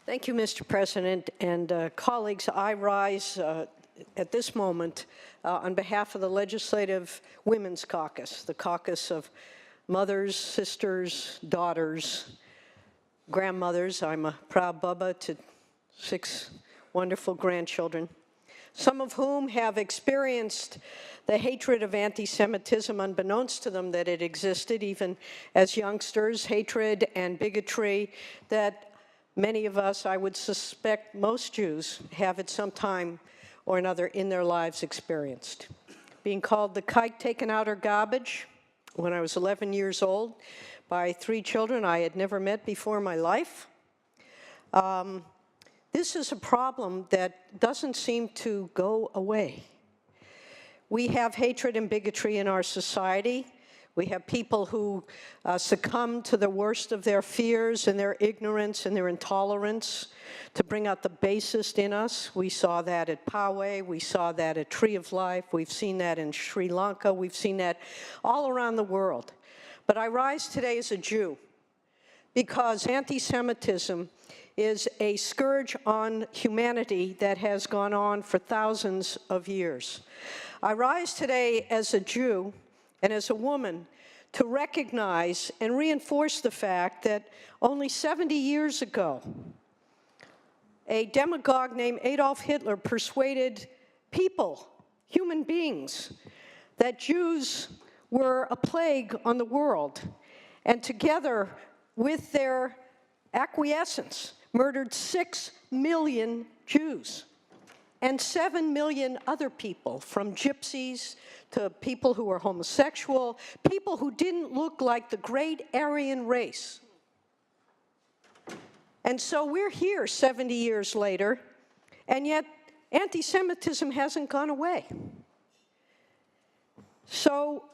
Thank you, Mr. President, and colleagues. I rise at this moment on behalf of the Legislative Women's Caucus, the caucus of mothers, sisters, daughters, grandmothers. I'm a proud Bubba to 6 wonderful grandchildren, some of whom have experienced the hatred of anti-Semitism unbeknownst to them that it existed even as youngsters, hatred and bigotry that many of us, I would suspect most Jews, have at some time or another in their lives experienced. Being called the kike taken out of garbage when I was 11 years old by 3 children I had never met before in my life. This is a problem that doesn't seem to go away. We have hatred and bigotry in our society. We have people who succumb to the worst of their fears and their ignorance and their intolerance to bring out the basest in us. We saw that at Poway. We saw that at Tree of Life. We've seen that in Sri Lanka. We've seen that all around the world. But I rise today as a Jew because anti-Semitism is a scourge on humanity that has gone on for thousands of years. I rise today as a Jew and as a woman to recognize and reinforce the fact that only 70 years ago, a demagogue named Adolf Hitler persuaded people, human beings, that Jews were a plague on the world, and together with their acquiescence, murdered 6 million Jews and 7 million other people, from gypsies to people who were homosexual, people who didn't look like the great Aryan race. And so we're here 70 years later, and yet anti-Semitism hasn't gone away. So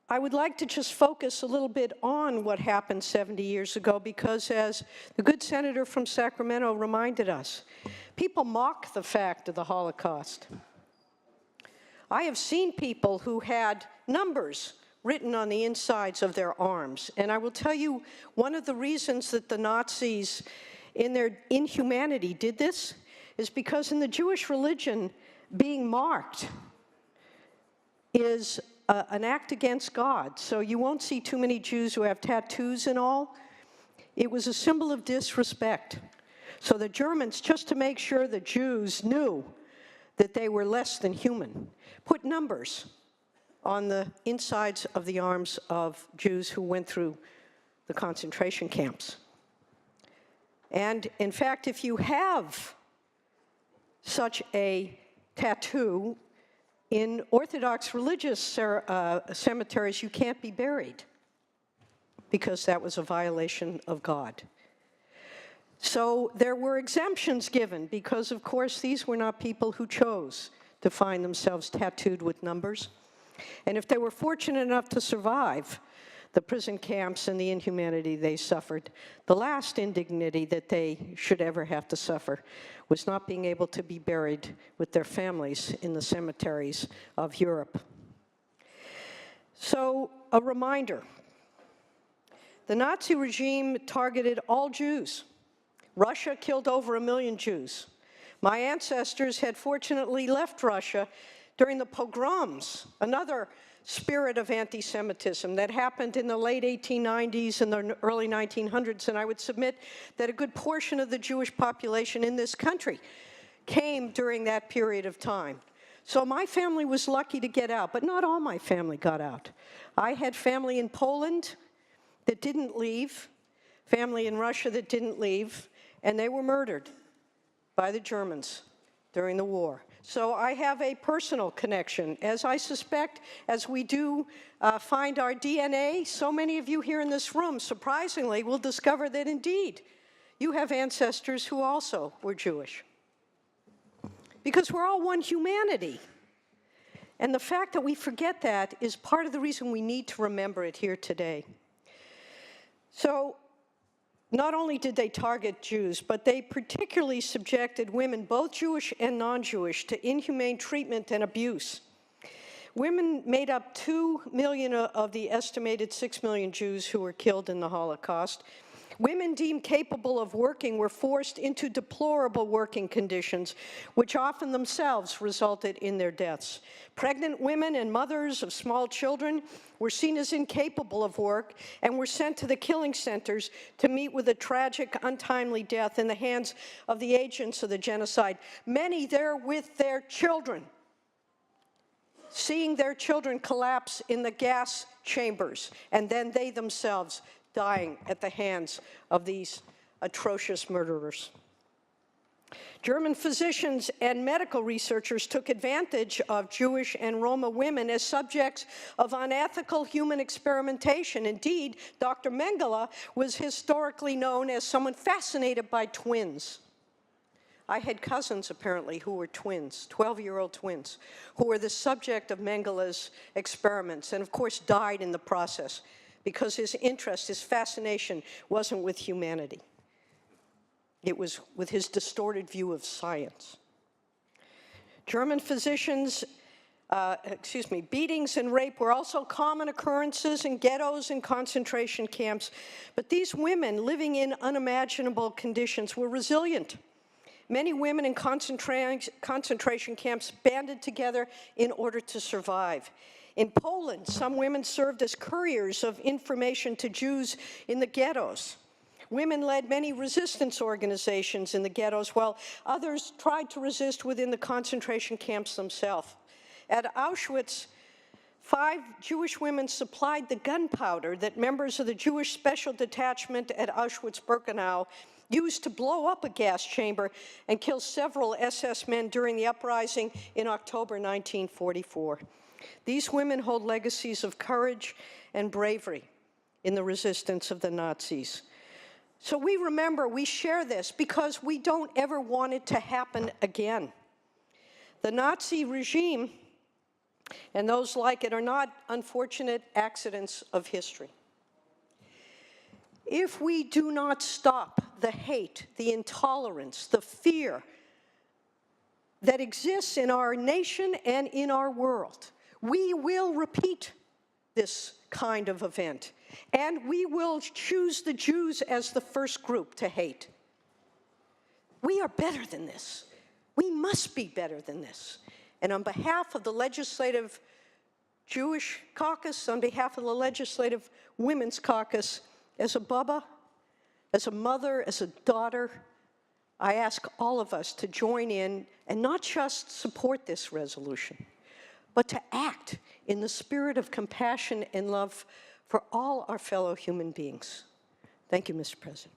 I would like to just focus a little bit on what happened 70 years ago, because as the good senator from Sacramento reminded us, people mock the fact of the Holocaust. I have seen people who had numbers written on the insides of their arms, and I will tell you one of the reasons that the Nazis, in their inhumanity, did this is because in the Jewish religion, being marked is an act against God. So you won't see too many Jews who have tattoos and all. It was a symbol of disrespect. So the Germans, just to make sure the Jews knew that they were less than human, put numbers on the insides of the arms of Jews who went through the concentration camps. And in fact, if you have such a tattoo, in Orthodox religious cemeteries, you can't be buried because that was a violation of God. So there were exemptions given because, of course, these were not people who chose to find themselves tattooed with numbers. And if they were fortunate enough to survive the prison camps and the inhumanity they suffered, the last indignity that they should ever have to suffer was not being able to be buried with their families in the cemeteries of Europe. So, a reminder, the Nazi regime targeted all Jews. Russia killed over 1 million Jews. My ancestors had fortunately left Russia during the pogroms, another spirit of anti-Semitism that happened in the late 1890s and the early 1900s, and I would submit that a good portion of the Jewish population in this country came during that period of time. So my family was lucky to get out, but not all my family got out. I had family in Poland that didn't leave, family in Russia that didn't leave, and they were murdered by the Germans during the war. So I have a personal connection, as I suspect, as we do find our DNA, so many of you here in this room, surprisingly, will discover that indeed you have ancestors who also were Jewish. Because we're all one humanity. And the fact that we forget that is part of the reason we need to remember it here today. So, not only did they target Jews, but they particularly subjected women, both Jewish and non-Jewish, to inhumane treatment and abuse. Women made up 2 million of the estimated 6 million Jews who were killed in the Holocaust. Women deemed capable of working were forced into deplorable working conditions, which often themselves resulted in their deaths. Pregnant women and mothers of small children were seen as incapable of work and were sent to the killing centers to meet with a tragic, untimely death in the hands of the agents of the genocide, many there with their children, seeing their children collapse in the gas chambers, and then they themselves dying at the hands of these atrocious murderers. German physicians and medical researchers took advantage of Jewish and Roma women as subjects of unethical human experimentation. Indeed, Dr. Mengele was historically known as someone fascinated by twins. I had cousins, apparently, who were twins, 12-year-old twins, who were the subject of Mengele's experiments and, of course, died in the process because his interest, his fascination, wasn't with humanity. It was with his distorted view of science. German physicians, beatings and rape were also common occurrences in ghettos and concentration camps, but these women living in unimaginable conditions were resilient. Many women in concentration camps banded together in order to survive. In Poland, some women served as couriers of information to Jews in the ghettos. Women led many resistance organizations in the ghettos, while others tried to resist within the concentration camps themselves. At Auschwitz, 5 Jewish women supplied the gunpowder that members of the Jewish Special Detachment at Auschwitz-Birkenau used to blow up a gas chamber and kill several SS men during the uprising in October 1944. These women hold legacies of courage and bravery in the resistance of the Nazis. So we remember, we share this because we don't ever want it to happen again. The Nazi regime and those like it are not unfortunate accidents of history. If we do not stop the hate, the intolerance, the fear that exists in our nation and in our world, we will repeat this kind of event, and we will choose the Jews as the first group to hate. We are better than this. We must be better than this. And on behalf of the Legislative Jewish Caucus, on behalf of the Legislative Women's Caucus, as a Baba, as a mother, as a daughter, I ask all of us to join in and not just support this resolution, but to act in the spirit of compassion and love for all our fellow human beings. Thank you, Mr. President.